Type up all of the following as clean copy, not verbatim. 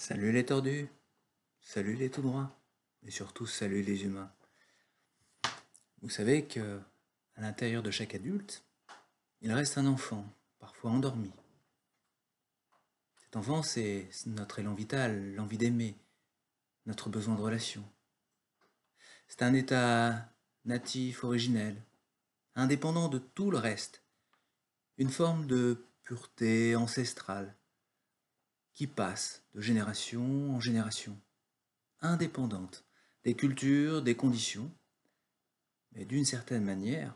Salut les tordus, salut les tout droits, et surtout salut les humains. Vous savez que à l'intérieur de chaque adulte, il reste un enfant, parfois endormi. Cet enfant, c'est notre élan vital, l'envie d'aimer, notre besoin de relation. C'est un état natif, originel, indépendant de tout le reste, une forme de pureté ancestrale qui passe de génération en génération, indépendante des cultures, des conditions, mais d'une certaine manière,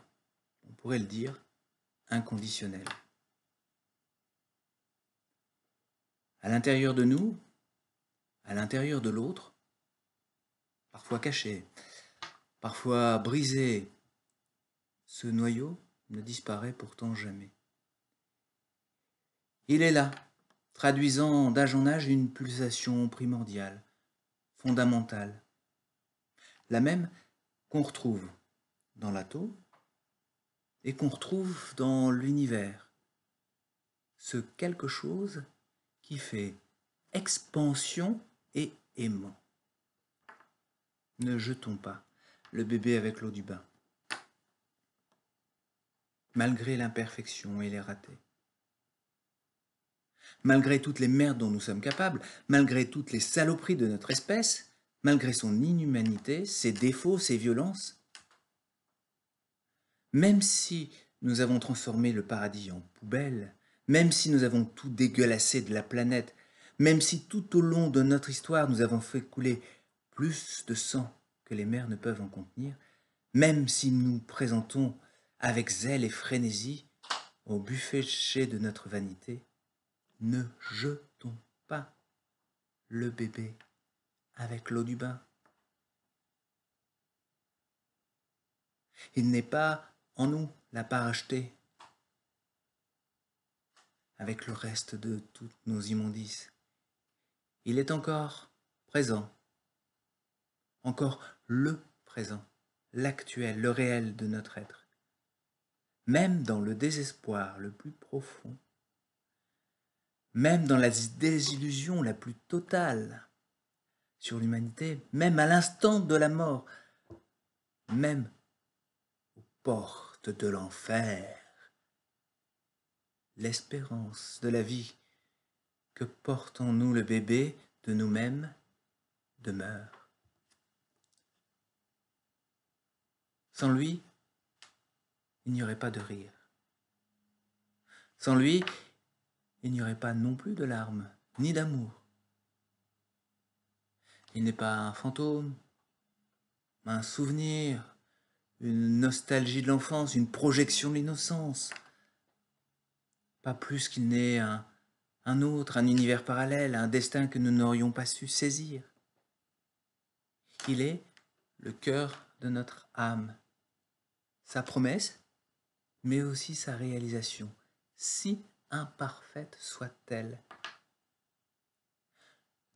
on pourrait le dire, inconditionnelle. À l'intérieur de nous, à l'intérieur de l'autre, parfois caché, parfois brisé, ce noyau ne disparaît pourtant jamais. Il est là, traduisant d'âge en âge une pulsation primordiale, fondamentale, la même qu'on retrouve dans l'atome et qu'on retrouve dans l'univers. Ce quelque chose qui fait expansion et aimant. Ne jetons pas le bébé avec l'eau du bain, malgré l'imperfection et les ratés. Malgré toutes les merdes dont nous sommes capables, malgré toutes les saloperies de notre espèce, malgré son inhumanité, ses défauts, ses violences, même si nous avons transformé le paradis en poubelle, même si nous avons tout dégueulassé de la planète, même si tout au long de notre histoire nous avons fait couler plus de sang que les mers ne peuvent en contenir, même si nous présentons avec zèle et frénésie au buffet de notre vanité, ne jetons pas le bébé avec l'eau du bain. Il n'est pas en nous la part achetée avec le reste de toutes nos immondices. Il est encore présent, encore le présent, l'actuel, le réel de notre être. Même dans le désespoir le plus profond, même dans la désillusion la plus totale sur l'humanité, même à l'instant de la mort, même aux portes de l'enfer, l'espérance de la vie que porte en nous le bébé de nous-mêmes demeure. Sans lui, il n'y aurait pas de rire. Sans lui, il n'y aurait pas non plus de larmes, ni d'amour. Il n'est pas un fantôme, un souvenir, une nostalgie de l'enfance, une projection de l'innocence. Pas plus qu'il n'est un autre, un univers parallèle, un destin que nous n'aurions pas su saisir. Il est le cœur de notre âme, sa promesse, mais aussi sa réalisation, si imparfaite soit-elle.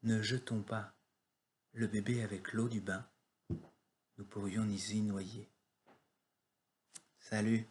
Ne jetons pas le bébé avec l'eau du bain, nous pourrions nous y noyer. Salut!